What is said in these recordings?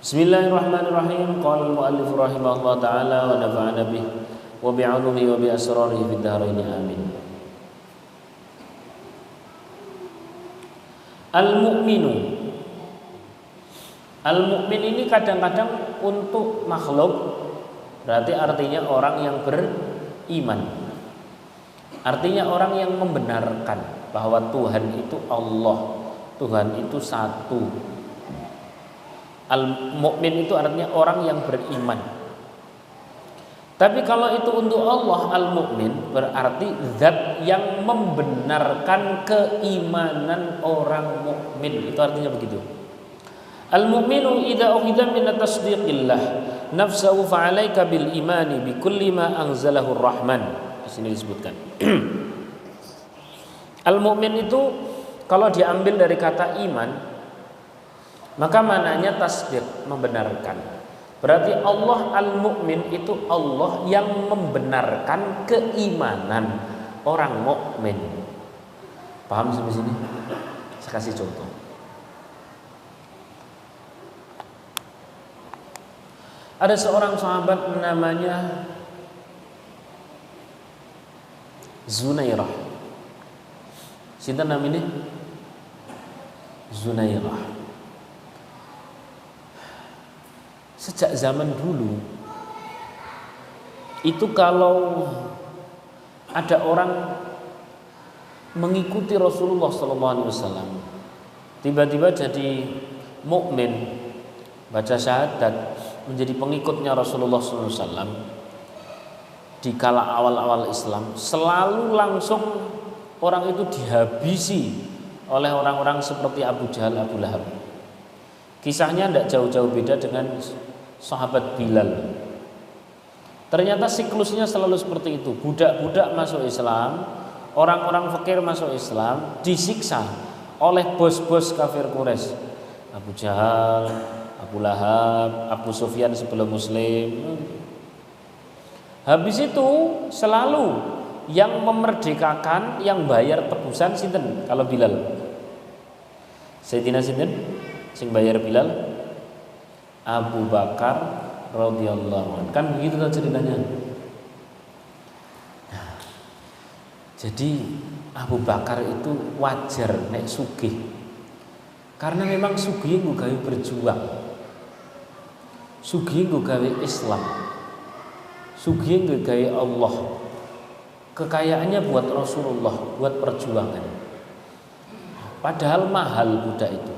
Bismillahirrahmanirrahim. Qala al-mu'allif rahimahullah ta'ala wa nafa'ana bih wa bi'ulumihi wa bi asrarihi fid dharain amin. Al-mu'minu. Al-mu'min ini kadang-kadang untuk makhluk berarti artinya orang yang beriman. Artinya orang yang membenarkan bahwa Tuhan itu Allah, Tuhan itu satu. Al-mu'min itu artinya orang yang beriman. Tapi kalau itu untuk Allah, al-mu'min berarti zat yang membenarkan keimanan orang mukmin. Itu artinya begitu. Al-mu'minu idza ukhidha min tasdiqillah nafsuhu fa'alaika bil imani bi kulli ma anzalahu ar-rahman. Di sini disebutkan. Al-mu'min itu kalau diambil dari kata iman, maka maknanya tasdiq, membenarkan. Berarti Allah al-mu'min itu Allah yang membenarkan keimanan orang mukmin. Paham sampai sini? Saya kasih contoh. Ada seorang sahabat namanya Zunairah. Sinten namanya? Zunairah. Sejak zaman dulu itu kalau ada orang mengikuti Rasulullah SAW tiba-tiba jadi mukmin, baca syahadat, menjadi pengikutnya Rasulullah SAW di kala awal-awal Islam, selalu langsung orang itu dihabisi oleh orang-orang seperti Abu Jahal, Abu Lahab. Kisahnya tidak jauh-jauh beda dengan sahabat Bilal. Ternyata siklusnya selalu seperti itu. Budak-budak masuk Islam, orang-orang fakir masuk Islam, disiksa oleh bos-bos kafir Quraisy. Abu Jahal, Abu Lahab, Abu Sufyan sebelum Muslim. Habis itu selalu yang memerdekakan, yang bayar tebusan sinten? Kalau Bilal, Sayyidina sinten? Sing bayar Bilal? Abu Bakar radhiyallahu anhu. Kan begitu kan ceritanya. Nah, jadi Abu Bakar itu wajar nek sugih. Karena memang sugih nggo gawe berjuang. Sugih nggo gawe Islam. Sugih nggo gawe Allah. Kekayaannya buat Rasulullah, buat perjuangan. Padahal mahal budak itu.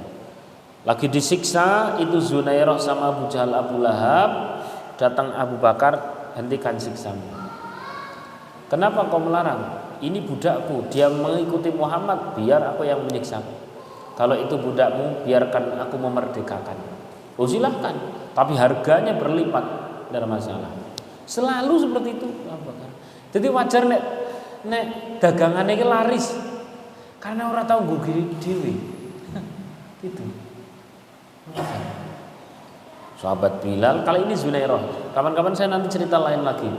Lagi disiksa itu Zunairah sama Abu Jahal, Abu Lahab. Datang Abu Bakar, hentikan siksamu. Kenapa kau melarang? Ini budakku, dia mengikuti Muhammad, biar aku yang menyiksa. Kalau itu budakmu, biarkan aku memerdekakan. Oh silahkan, tapi harganya berlipat, tidak ada masalah. Selalu seperti itu Abu Bakar. Jadi wajar nek dagangannya ini laris, karena orang tahu gue dewi. Gitu. Sahabat Bilal, kali ini Zunairah. Kapan-kapan saya nanti cerita lain lagi.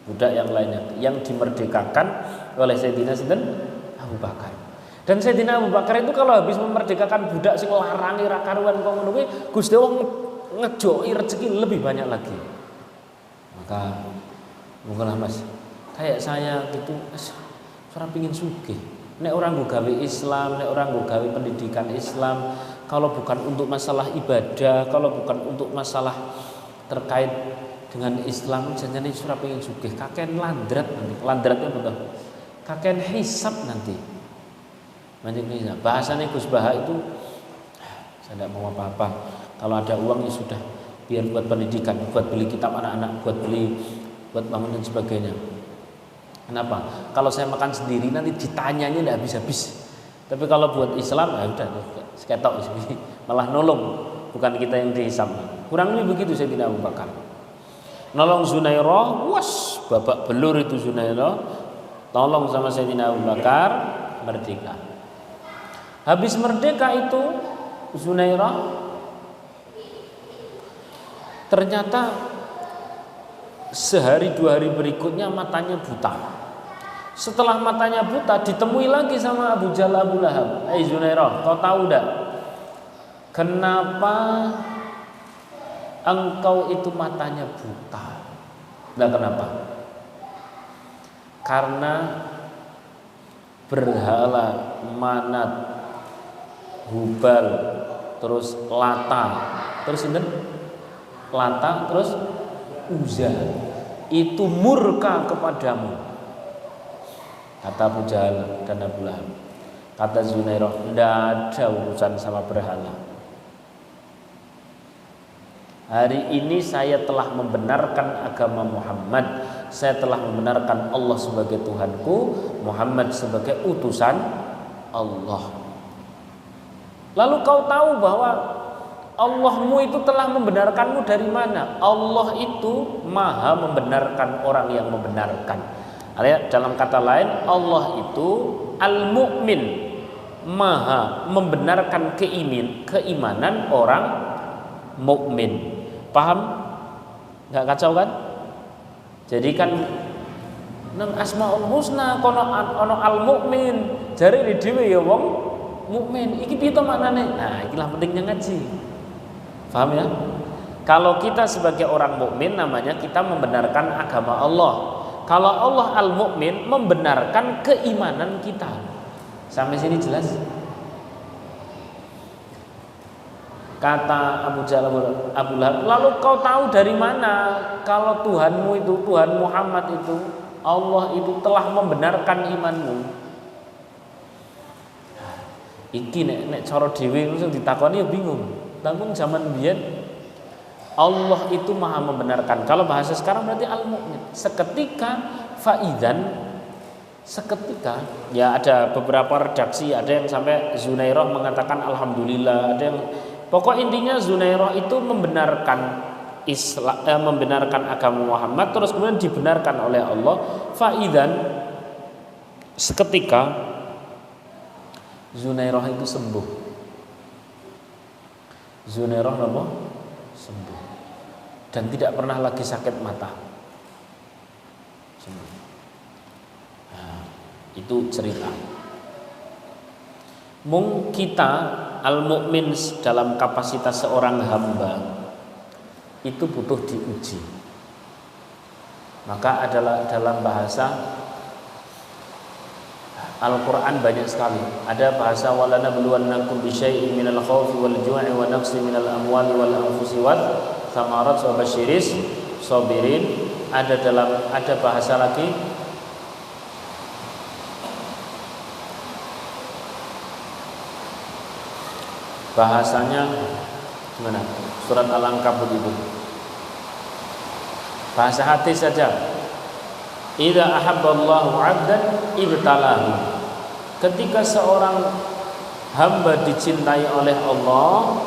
Budak yang lainnya yang dimerdekakan oleh Sayyidina Abu Bakar. Dan Sayyidina Abu Bakar itu kalau habis memerdekakan budak sing larangi ra karuan kok ngono kuwi, Gusti Allah ngejoki rezeki lebih banyak lagi. Maka mungkinlah Mas, kayak saya gitu ora pengin sugih. Nek orang nggo gawe Islam, nek orang nggo gawe pendidikan Islam, kalau bukan untuk masalah ibadah, kalau bukan untuk masalah terkait dengan Islam, janjane ora pengin sugih, kaken landrat nanti. Landratnya betul. Kaken hisab nanti. Banyak bahasanya Gus Baha itu saya tidak mau apa-apa. Kalau ada uang ya sudah, biar buat pendidikan, buat beli kitab anak-anak, buat bangun dan sebagainya. Kenapa? Kalau saya makan sendiri nanti ditanyanya tidak habis-habis. Tapi kalau buat Islam ya udah seketok malah nolong, bukan kita yang dihisab. Kurang lebih begitu Sayyidina Abu Bakar. Nolong Zunairah, was babak belur itu Zunairah, tolong sama Sayyidina Abu Bakar, merdeka. Habis merdeka itu Zunairah ternyata sehari dua hari berikutnya matanya buta. Setelah matanya buta ditemui lagi sama Abu Jahal, Abu Lahab. Zunairah, kau tahu enggak? kenapa engkau itu matanya buta? Nah, kenapa? Karena berhala Manat, Hubal, terus Lata, terus ini Lata, terus Uzza itu murka kepadamu, kata Abu Jahal dan Abu Lahab. Kata Zunairah, tidak ada urusan sama berhala. Hari ini saya telah membenarkan agama Muhammad. Saya telah membenarkan Allah sebagai Tuhanku, Muhammad sebagai utusan Allah. Lalu kau tahu bahwa Allahmu itu telah membenarkanmu dari mana? Allah itu maha membenarkan orang yang membenarkan. Dalam kata lain, Allah itu al-mu'min, maha membenarkan keimanan orang mukmin. Paham? Nggak kacau kan? Jadi kan nang Asmaul Husna kono ono al-mu'min, jare ini dhewe ya wong mukmin. Iki piye to maknane? Nah, ikilah pentingnya ngaji. Paham ya? Kalau kita sebagai orang mukmin namanya kita membenarkan agama Allah. Kalau Allah al-mu'min membenarkan keimanan kita. Sampai sini jelas? Kata Abu Jahal Abu Lahab, lalu kau tahu dari mana kalau Tuhanmu itu, Tuhan Muhammad itu, Allah itu telah membenarkan imanmu? Iki nek cara dhewe langsung ditakoni ya bingung. Namun zaman biyen Allah itu maha membenarkan. Kalau bahasa sekarang berarti al-mu'min. Seketika faidan, seketika ya ada beberapa redaksi, ada yang sampai Zunairah mengatakan alhamdulillah, ada yang pokok intinya Zunairah itu membenarkan membenarkan agama Muhammad, terus kemudian dibenarkan oleh Allah. Faidan, seketika Zunairah itu sembuh. Zunairah apa? Sembuh dan tidak pernah lagi sakit mata. Sembuh. Nah, itu cerita. Mung kita al-mu'min dalam kapasitas seorang hamba itu butuh diuji. Maka adalah dalam bahasa Al-Quran banyak sekali. Ada bahasa walana bluwannakum bisyai'in minal khawfi wal ju'i wa naqsi minal amwali wal anfusi wat thamarat wa basyiris sabirin. Ada bahasa lagi bahasanya gimana? Surat Al-Ankabut itu. Bahasa hati saja. Idza ahabballahu 'abdan ibtalahu. Ketika seorang hamba dicintai oleh Allah,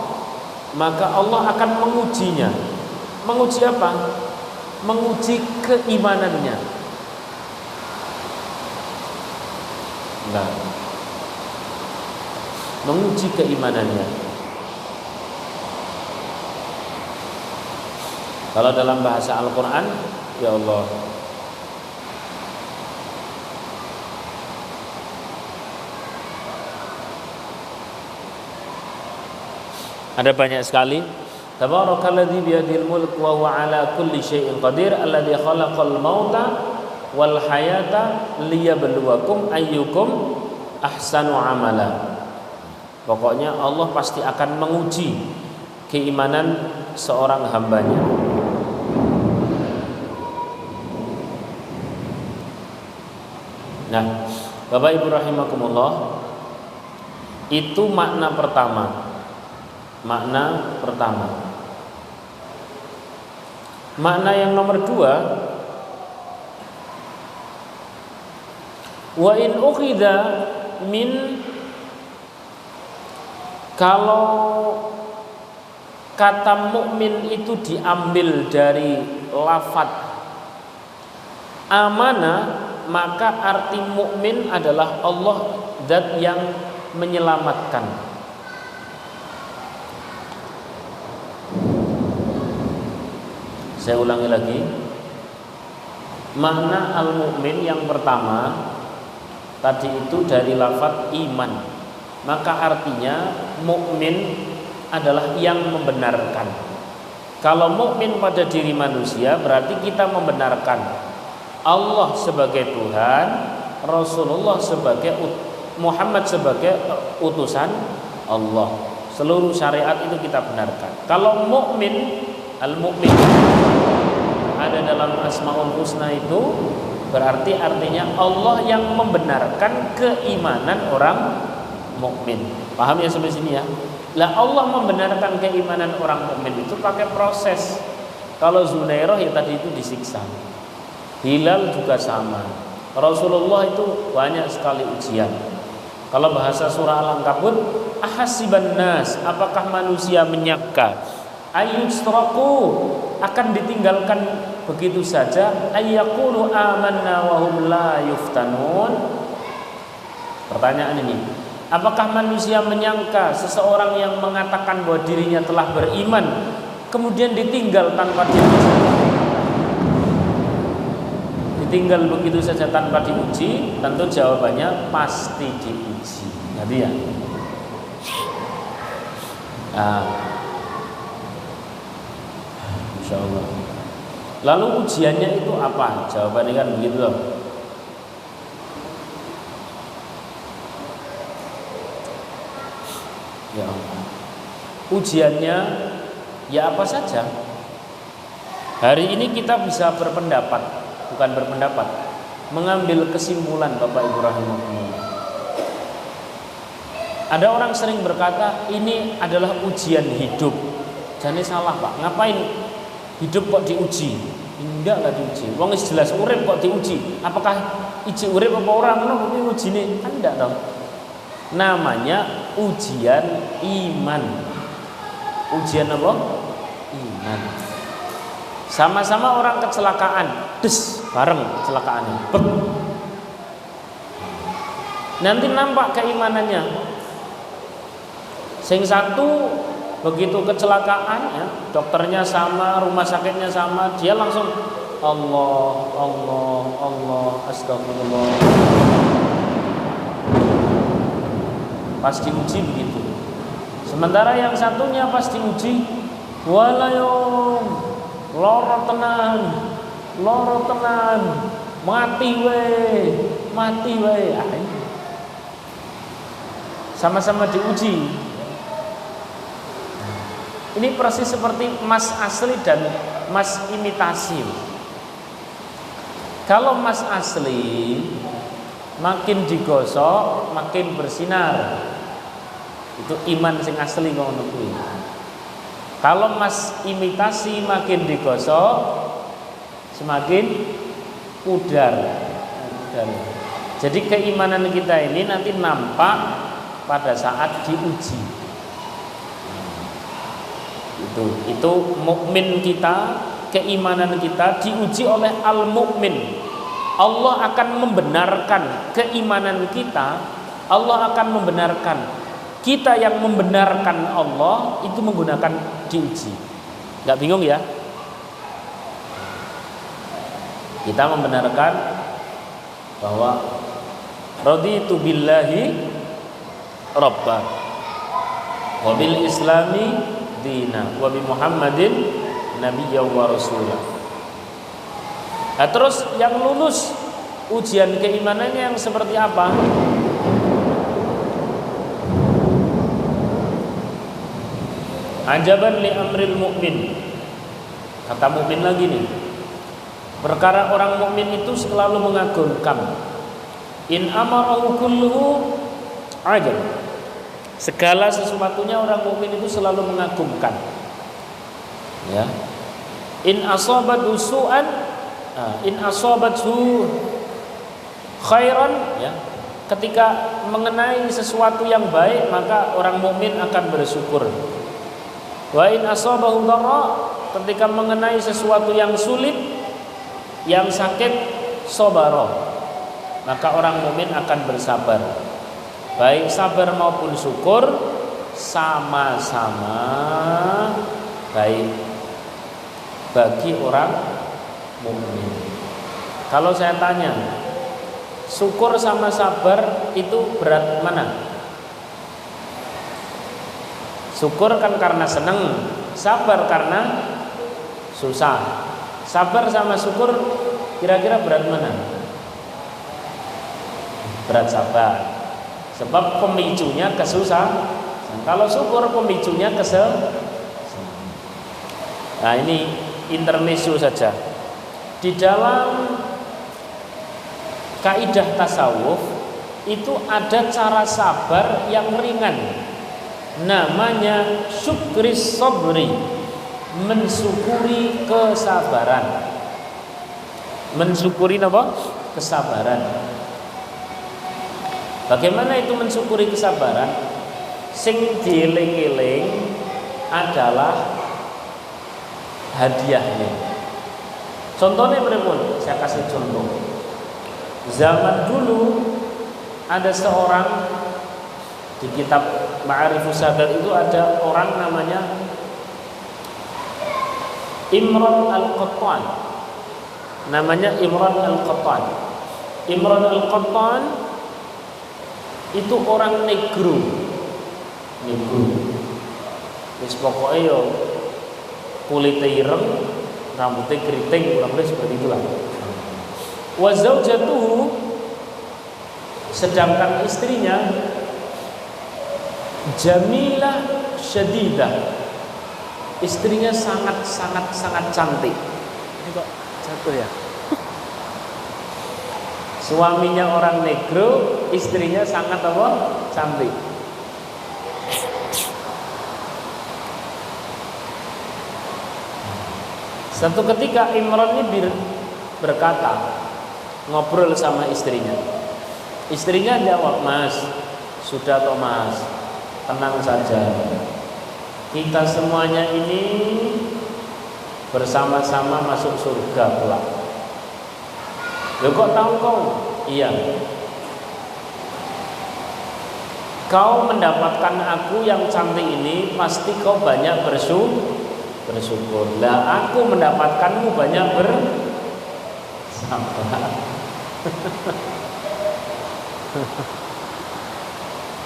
maka Allah akan mengujinya. Menguji apa? Menguji keimanannya. Nah, menguji keimanannya. Kalau dalam bahasa Al-Quran, ya Allah, ada banyak sekali. Tabarakalladzi biyadihil mulk wa huwa ala kulli syai'in qadir alladzi khalaqal mauta wal hayata liyabluwakum ayyukum ahsanu amala. Pokoknya Allah pasti akan menguji keimanan seorang hambanya. Nah, Bapak Ibu rahimakumullah, itu makna pertama. Makna pertama. Makna yang nomor dua, wa in ukhidha min, kalau kata mukmin itu diambil dari lafaz amanah, maka arti mukmin adalah Allah zat yang menyelamatkan. Saya ulangi lagi. Makna al-mukmin yang pertama tadi itu dari lafaz iman. Maka artinya mukmin adalah yang membenarkan. Kalau mukmin pada diri manusia berarti kita membenarkan Allah sebagai Tuhan, Rasulullah sebagai Muhammad sebagai utusan Allah. Seluruh syariat itu kita benarkan. Kalau mukmin, al-mukmin ada dalam Asmaul Husna itu berarti artinya Allah yang membenarkan keimanan orang mukmin. Paham ya sampai sini ya? Lah Allah membenarkan keimanan orang mukmin itu pakai proses. Kalau Zunairah ya tadi itu disiksa. Hilal juga sama. Rasulullah itu banyak sekali ujian. Kalau bahasa surah Al-Ankabut, ahasiban nas, apakah manusia menyangka ayyusraku akan ditinggalkan begitu saja, ayyaqulu amanna wa hum la yuftanun. Pertanyaan ini, apakah manusia menyangka seseorang yang mengatakan bahwa dirinya telah beriman kemudian ditinggal tanpa diuji? Ditinggal begitu saja tanpa diuji? Tentu jawabannya pasti diuji. Jadi ya. Insya Allah. Lalu ujiannya itu apa? Jawabannya kan begitu loh. Ya Allah. Ujiannya ya apa saja. Hari ini kita bisa berpendapat, bukan berpendapat, mengambil kesimpulan Bapak Ibu rahimahumullah. Ada orang sering berkata ini adalah ujian hidup. Jadi salah Pak. Ngapain hidup kok diuji? Enggak lah diuji. Wong wis jelas urip kok diuji. Apakah iji urip apa orang ngono kuwi ujine? Kan enggak dong. Namanya ujian iman. Ujian apa? Iman. Sama-sama orang kecelakaan, bareng kecelakaannya. Nanti nampak keimanannya. Sing satu begitu kecelakaan ya, dokternya sama, rumah sakitnya sama, dia langsung Allah, astagfirullah. Pas diuji begitu. Sementara yang satunya pas diuji walayong loro tenan, mati we. Sama-sama diuji. Ini persis seperti emas asli dan emas imitasi. Kalau emas asli makin digosok makin bersinar. Itu iman sing asli ngono kuwi. Kalau emas imitasi makin digosok semakin pudar. Jadi keimanan kita ini nanti nampak pada saat diuji. Itu mukmin kita, keimanan kita diuji oleh al-mukmin. Allah akan membenarkan keimanan kita. Allah akan membenarkan kita yang membenarkan Allah itu menggunakan diuji. Enggak bingung ya? Kita membenarkan bahwa raditu billahi rabba wa bil islami dina wa bi Muhammadin nabiyya wa rasulah. Nah, terus yang lulus ujian keimanannya yang seperti apa? Ajaban li amril mukmin. Kata mukmin lagi nih. Perkara orang mukmin itu selalu mengagumkan. In amarahu kulluhu ajab. Segala sesuatunya orang mukmin itu selalu mengagumkan. Ya. In asabathu su'an, in asabathu khairan, ya. Ketika mengenai sesuatu yang baik, maka orang mukmin akan bersyukur. Wa in asabahu dharra, ketika mengenai sesuatu yang sulit, yang sakit, sabara, maka orang mukmin akan bersabar. Baik sabar maupun syukur sama-sama baik bagi orang mukmin. Kalau saya tanya, syukur sama sabar itu berat mana? Syukur kan karena seneng, sabar karena susah. Sabar sama syukur kira-kira berat mana? Berat sabar. Sebab pemicunya kesusahan. Kalau syukur pemicunya Nah ini intermezzo saja. Di dalam kaidah tasawuf itu ada cara sabar yang ringan. Namanya syukris sabri, mensyukuri kesabaran. Mensyukuri apa? Kesabaran. Bagaimana itu mensyukuri kesabaran? Sing dieling-eling adalah hadiahnya. Contohnya berikut, saya kasih contoh. Zaman dulu ada seorang, di kitab Ma'arifus Sadar itu ada orang namanya Imran Al-Qattan. Namanya Imran Al-Qattan. Imran Al-Qattan itu orang negro. Wis pokoke yo kulitnya ireng, rambutnya keriting, kurang lebih seperti itulah. Wa zaujatuhu, sedangkan istrinya jamilah syadidah, istrinya sangat cantik. Ini kok jatuh ya? Suaminya orang negro, istrinya sangat apa? Cantik. Satu ketika Imran ini berkata, ngobrol sama istrinya. Istrinya jawab, "Mas, sudah toh Mas, tenang saja. Kita semuanya ini bersama-sama masuk surga pula." "Loh kok tahu kau?" "Iya. Kau mendapatkan aku yang cantik ini, pasti kau banyak bersyukur. Lah aku mendapatkanmu banyak bersabar."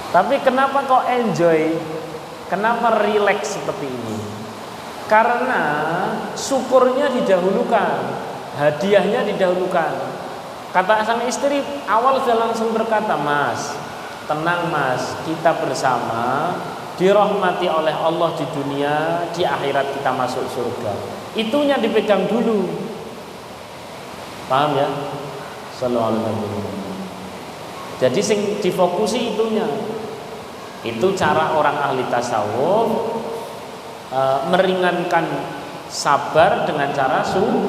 Tapi kenapa kok enjoy? Kenapa relax seperti ini? Karena syukurnya didahulukan, hadiahnya didahulukan. Kata sang istri awal sudah langsung berkata, "Mas, tenang Mas, kita bersama dirahmati oleh Allah di dunia, di akhirat kita masuk surga." Itunya dipegang dulu. Paham ya? Sallallahu alaihi wasallam. Jadi sing difokusi itunya. Itu cara orang ahli tasawuf meringankan sabar dengan cara syukur.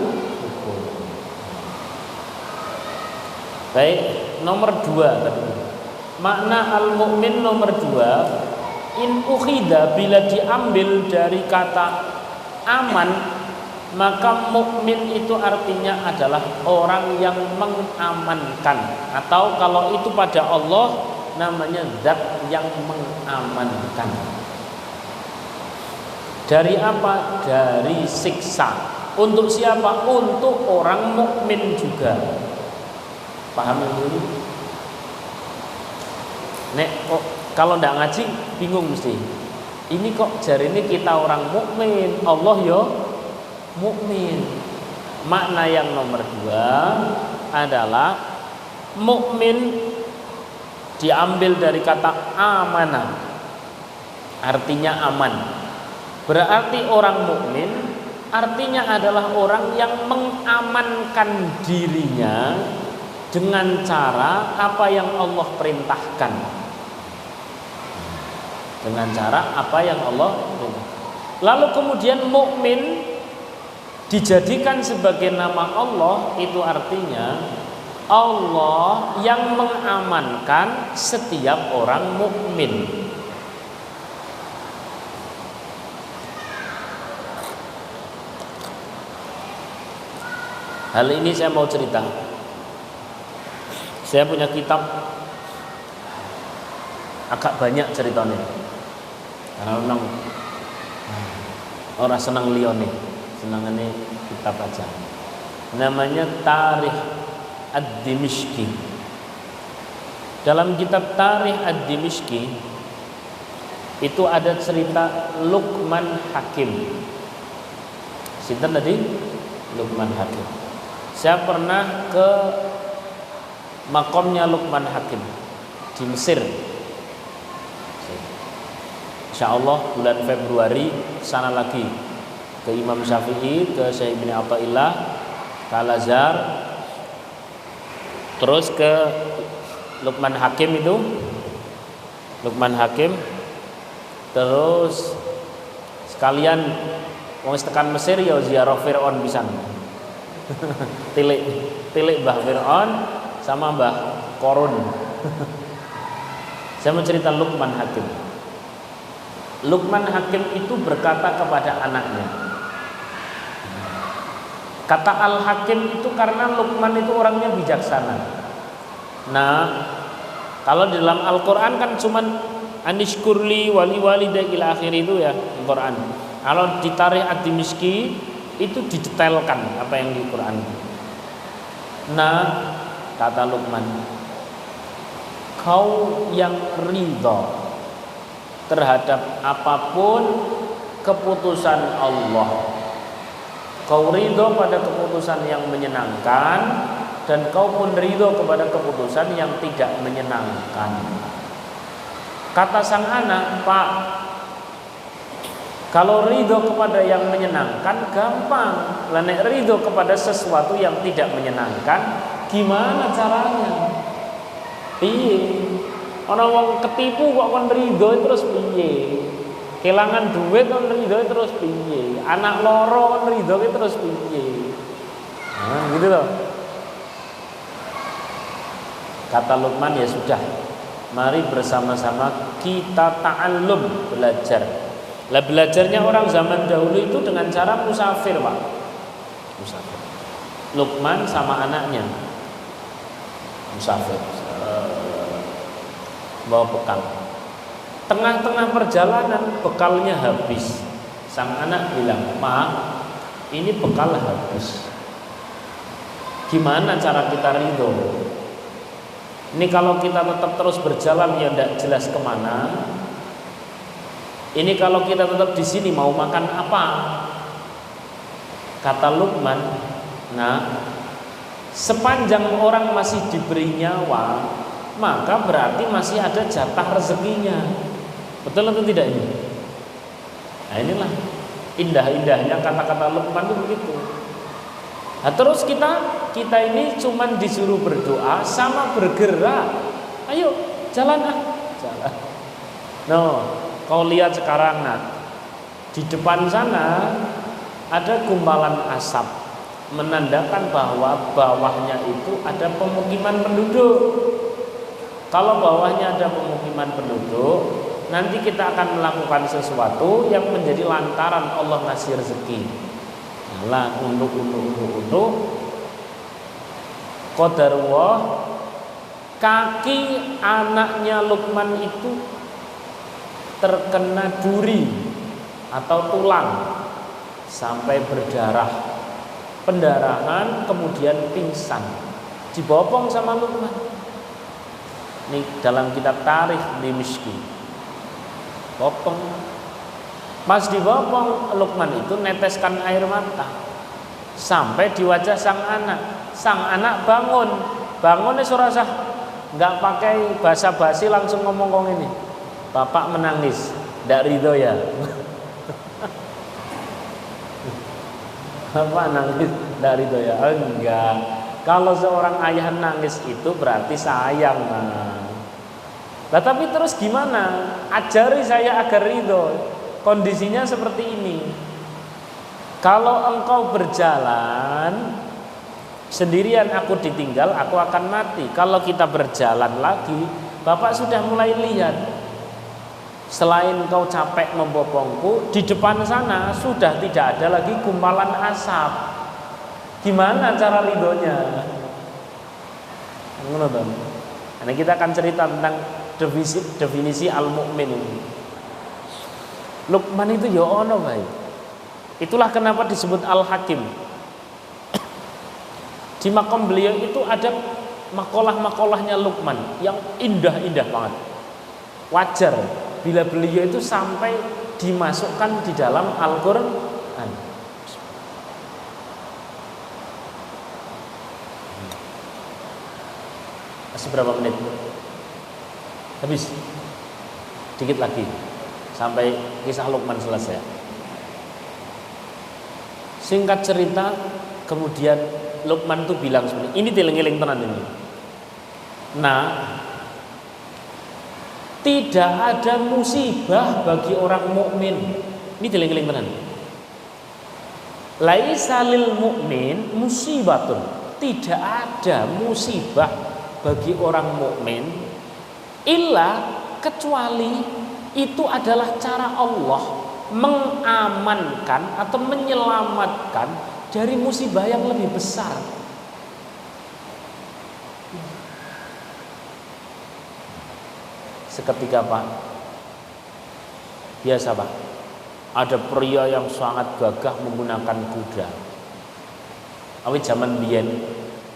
Baik, nomor 2 tadi. Makna al-mu'min nomor 2, in ukhida, bila diambil dari kata aman, maka mukmin itu artinya adalah orang yang mengamankan, atau kalau itu pada Allah namanya zat yang mengamankan. Dari apa? Dari siksa. Untuk siapa? Untuk orang mukmin juga. Paham dulu? Kalau tidak ngaji bingung mesti. Ini kok jari ini kita orang mukmin, Allah ya mukmin. Makna yang nomor 2 adalah mukmin diambil dari kata amanah, artinya aman. Berarti orang mukmin artinya adalah orang yang mengamankan dirinya dengan cara apa yang Allah perintahkan. Dengan cara apa yang Allah perintahkan. Lalu kemudian mukmin dijadikan sebagai nama Allah, itu artinya Allah yang mengamankan setiap orang mukmin. Hal ini saya mau cerita. Saya punya kitab agak banyak ceritanya. Karena memang orang senang lione, senangannya kitab aja. Namanya Tarikh Ad-Dimishqi. Dalam kitab Tarikh Ad-Dimishqi itu ada cerita Luqman Hakim. Sinten tadi? Luqman Hakim. Saya pernah ke makomnya Luqman Hakim di Mesir. Insyaallah bulan Februari sana lagi ke Imam Syafi'i, ke Syekh Ibn Athaillah, ke Al-Azhar, terus ke Luqman Hakim itu, Luqman Hakim, terus sekalian wong tekan Mesir ya ziarah Fir'aun pisan. tilik Mbah Fir'aun sama Mbah Korun. Saya mau cerita Luqman Hakim. Luqman Hakim itu berkata kepada anaknya. Kata Al-Hakim itu karena Luqman itu orangnya bijaksana. Nah, kalau di dalam Al-Quran kan cuman anishkurli wali ila akhir itu ya Al-Quran. Kalau di Tarikh Ad-Dimishqi itu didetailkan apa yang di Quran. Nah, kata Luqman, kau yang ridho terhadap apapun keputusan Allah, kau ridho pada keputusan yang menyenangkan, dan kau pun ridho kepada keputusan yang tidak menyenangkan. Kata sang anak, Pak, kalau ridho kepada yang menyenangkan gampang, nek ridho kepada sesuatu yang tidak menyenangkan gimana caranya? Piye? Orang wong ketipu kok kon ridho terus piye? Kelangan duit kon ridho terus piye? Anak loro kon ridho terus piye? Nah, gitu loh. Kata Luqman, ya sudah, mari bersama-sama kita ta'allum, belajar. Lah belajarnya orang zaman dahulu itu dengan cara musafir, Pak. Musafir. Luqman sama anaknya musafir, bawa bekal. Tengah-tengah perjalanan bekalnya habis. Sang anak bilang, "Ma, ini bekal habis. Gimana cara kita ridho? Ini kalau kita tetap terus berjalan ya tidak jelas kemana. Ini kalau kita tetap di sini mau makan apa?" Kata Luqman, "Nah, sepanjang orang masih diberi nyawa, maka berarti masih ada jatah rezekinya." Betul atau tidak ini? Nah, inilah indah-indahnya kata-kata Luqman itu begitu. Nah, terus kita ini cuman disuruh berdoa sama bergerak. Ayo jalan jalan. No, kau lihat sekarang, di depan sana ada gumpalan asap, menandakan bahwa bawahnya itu ada pemukiman penduduk. Kalau bawahnya ada pemukiman penduduk, nanti kita akan melakukan sesuatu yang menjadi lantaran Allah ngasih rezeki. Nah, untuk qadarullah, kaki anaknya Luqman itu terkena duri atau tulang sampai berdarah, pendarahan, kemudian pingsan, dibopong sama Luqman. Ini dalam kitab Tarikh Dimishqi, bopong. Pas dibopong, Luqman itu neteskan air mata sampai di wajah sang anak. Sang anak bangunnya surasah, nggak pakai basa-basi, langsung ngomong ini, "Bapak menangis, ndak ridho ya?" Bapak nangis, ndak ridho ya? Enggak. Kalau seorang ayah nangis itu berarti sayang. Nah, tapi terus gimana? Ajari saya agar ridho. Kondisinya seperti ini. Kalau engkau berjalan sendirian, aku ditinggal, aku akan mati. Kalau kita berjalan lagi, Bapak sudah mulai lihat, selain kau capek membopongku, di depan sana sudah tidak ada lagi gumpalan asap. Gimana cara ridhonya? Nah, kita akan cerita tentang definisi al-mu'min ini. Luqman itu ya ono baik. Itulah kenapa disebut Al-Hakim. Di makom beliau itu ada makalah-makalahnya Luqman yang indah-indah banget. Wajar bila beliau itu sampai dimasukkan di dalam Al-Qur'an. Masih berapa menit? Habis. Dikit lagi sampai kisah Luqman selesai. Singkat cerita, kemudian Luqman tuh bilang seperti ini, dieling-eling tenan ini. Nah, tidak ada musibah bagi orang mukmin. Ini dieling-eling tenan. Laisa lil mukmin musibatun. Tidak ada musibah bagi orang mukmin illa, kecuali itu adalah cara Allah mengamankan atau menyelamatkan dari musibah yang lebih besar. Seketika Pak, biasa Pak, ada pria yang sangat gagah menggunakan kuda. Awit zaman biyen,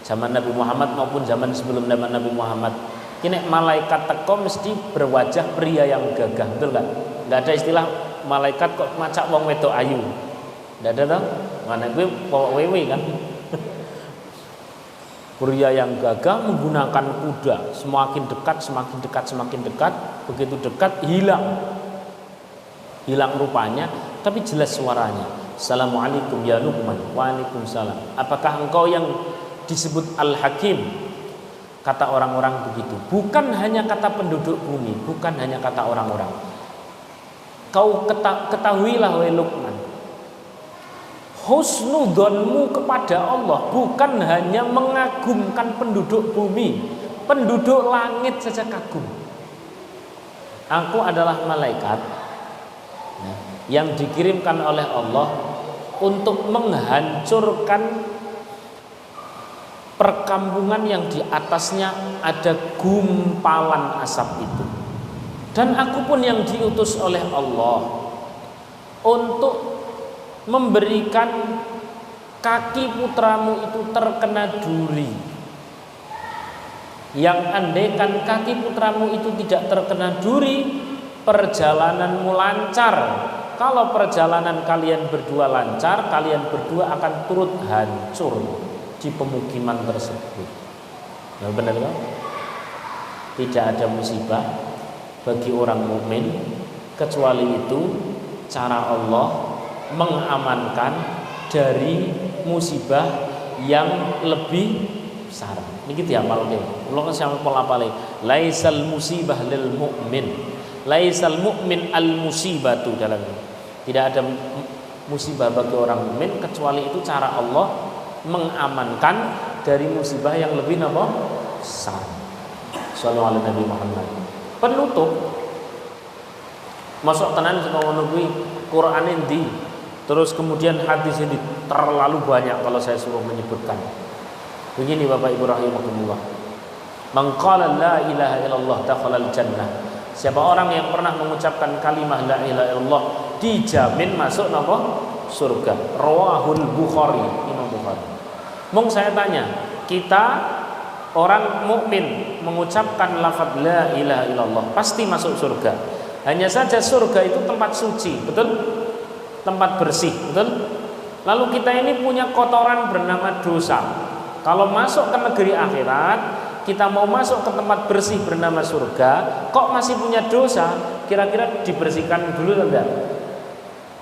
zaman Nabi Muhammad maupun zaman sebelum zaman Nabi Muhammad, ini malaikat teko mesti berwajah pria yang gagah, betul kan? Nggak ada istilah malaikat kok macak wong wedok ayu. Nggak ada toh? Mana gue bawa wewe kan? Pria yang gagah menggunakan kuda, semakin dekat, semakin dekat, semakin dekat, begitu dekat hilang rupanya, tapi jelas suaranya. Assalamualaikum ya Luqman. Waalaikumsalam. Apakah engkau yang disebut Al-Hakim? Kata orang-orang begitu. Bukan hanya kata penduduk bumi, bukan hanya kata orang-orang. Kau ketahuilah wahai Luqman, husnudonmu kepada Allah bukan hanya mengagumkan penduduk bumi, penduduk langit saja kagum. Aku adalah malaikat yang dikirimkan oleh Allah untuk menghancurkan perkampungan yang di atasnya ada gumpalan asap itu. Dan aku pun yang diutus oleh Allah untuk memberikan kaki putramu itu terkena duri. Yang andaikan kaki putramu itu tidak terkena duri, perjalananmu lancar. Kalau perjalanan kalian berdua lancar, kalian berdua akan turut hancur di pemukiman tersebut. Nah, benar kan? Tidak ada musibah bagi orang mukmin kecuali itu cara Allah mengamankan dari musibah yang lebih besar. Niki diapal nggih. Kula sampe pola pale. Laisal musibah lil mukmin. Laisal mukmin al musibatu dalam. Tidak ada musibah bagi orang mukmin kecuali itu cara Allah mengamankan dari musibah yang lebih napa? Besar. Sallallahu alaihi Nabi Muhammad. Penutup masuk tenan saka ngono kuwi Quran endi? Terus kemudian hadis ini terlalu banyak kalau saya suruh menyebutkan. Begini Bapak Ibu rahimakumullah. Man qala la ilaha illallah dakhalal jannah. Siapa orang yang pernah mengucapkan kalimat la ilaha illallah dijamin masuk napa? Surga. Rawahul Bukhari, Imam Bukhari. Mong saya tanya, kita orang mukmin mengucapkan lafaz la ilaha illallah pasti masuk surga. Hanya saja surga itu tempat suci, betul? Tempat bersih, betul? Lalu kita ini punya kotoran bernama dosa. Kalau masuk ke negeri akhirat, kita mau masuk ke tempat bersih bernama surga, kok masih punya dosa? Kira-kira dibersihkan dulu atau enggak?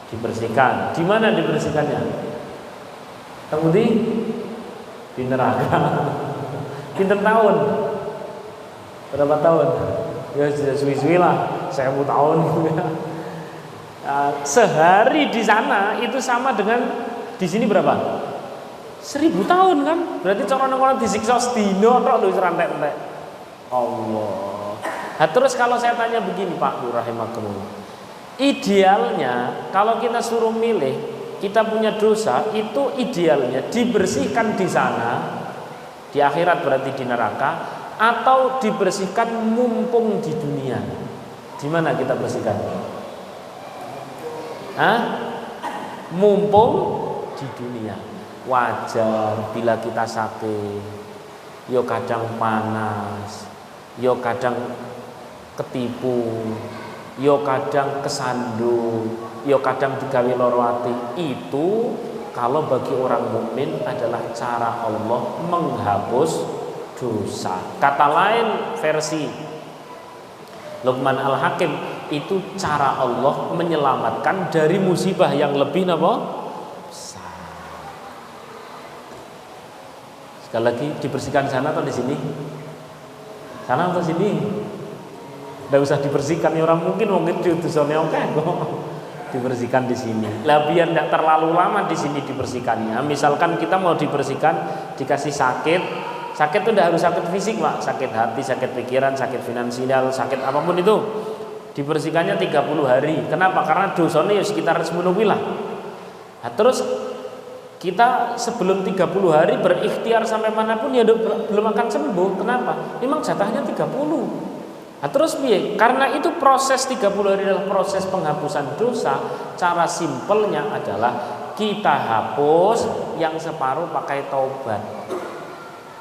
Dibersihkan. Di mana dibersihkannya? Kemudian di neraka. Pinter tahun? Berapa tahun? Ya sudah suwi-suwi lah, 1000 tahun. Sehari di sana itu sama dengan di sini berapa? 1000 tahun kan? Berarti orang-orang disiksa sedino tok lho rantek-rantek. Allah. Nah, terus kalau saya tanya begini Pak rahimakumullah. Idealnya kalau kita suruh milih, kita punya dosa, itu idealnya dibersihkan di sana, di akhirat berarti di neraka, atau dibersihkan mumpung di dunia. Di mana kita bersihkan? Mumpung di dunia. Wajar bila kita sakit, yo kadang panas, yo kadang ketipu, yo kadang kesandung, yo kadang digawe loro ati. Itu kalau bagi orang mukmin adalah cara Allah menghapus dosa. Kata lain versi Luqman Al-Hakim, itu cara Allah menyelamatkan dari musibah yang lebih besar. Sekali lagi, dibersihkan sana atau di sini? Sana atau sini? Tidak usah dibersihkan, ya orang mungkin dosane oke kok. Dibersihkan di sini. Lah biar tidak terlalu lama di sini dibersihkannya. Misalkan kita mau dibersihkan, dikasih sakit itu tidak harus sakit fisik, Pak. Sakit hati, sakit pikiran, sakit finansial, sakit apapun itu. Dibersihkannya 30 hari. Kenapa? Karena dosanya ya sekitar 10 lah. Nah, terus kita sebelum 30 hari berikhtiar sampai manapun ya belum akan sembuh. Kenapa? Memang jatahnya 30. Nah, terus piye? Karena itu proses 30 hari adalah proses penghapusan dosa. Cara simpelnya adalah kita hapus yang separuh pakai taubat.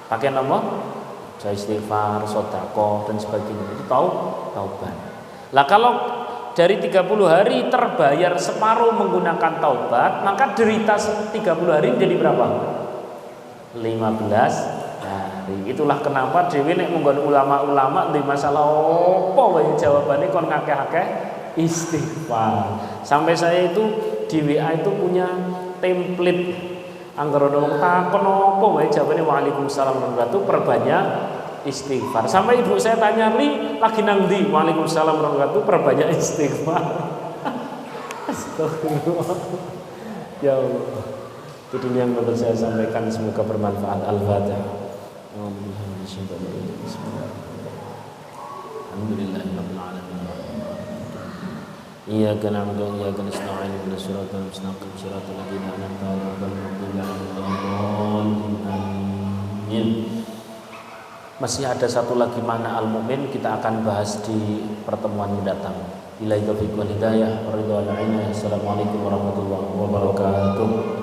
Pakai nama istighfar, sedekah dan sebagainya. Itu taubat. Lah kalau dari 30 hari terbayar separuh menggunakan taubat, maka derita 30 hari jadi berapa? 15 hari. Itulah kenapa dhewe nek munggon ulama-ulama di masalah opo wae jawabane kon ngakeh-akeh istighfar. Sampai saya itu di WA itu punya template anggaran wong takon apa wae jawabane waalaikumsalam warahmatullahi wabarakatuh, perbanyak istighfar. Sampai ibu saya tanya, "Li, lagi nang ndi?" Waalaikumsalam warahmatullahi wabarakatuh, perbanyak istighfar. Astagfirullah. Ya Allah. Itu dulu yang perlu saya sampaikan, semoga bermanfaat. Al-Fatihah. Alhamdulillahirabbil alamin. Iyyaka na'budu wa iyyaka nasta'in ihdinas siratal mustaqim siratal ladzina an'amta 'alaihim ghairil maghdubi 'alaihim waladdallin. Masih ada satu lagi makna al-mukmin, kita akan bahas di pertemuan mendatang. Billahi taufiq wal hidayah. Assalamualaikum warahmatullahi wabarakatuh.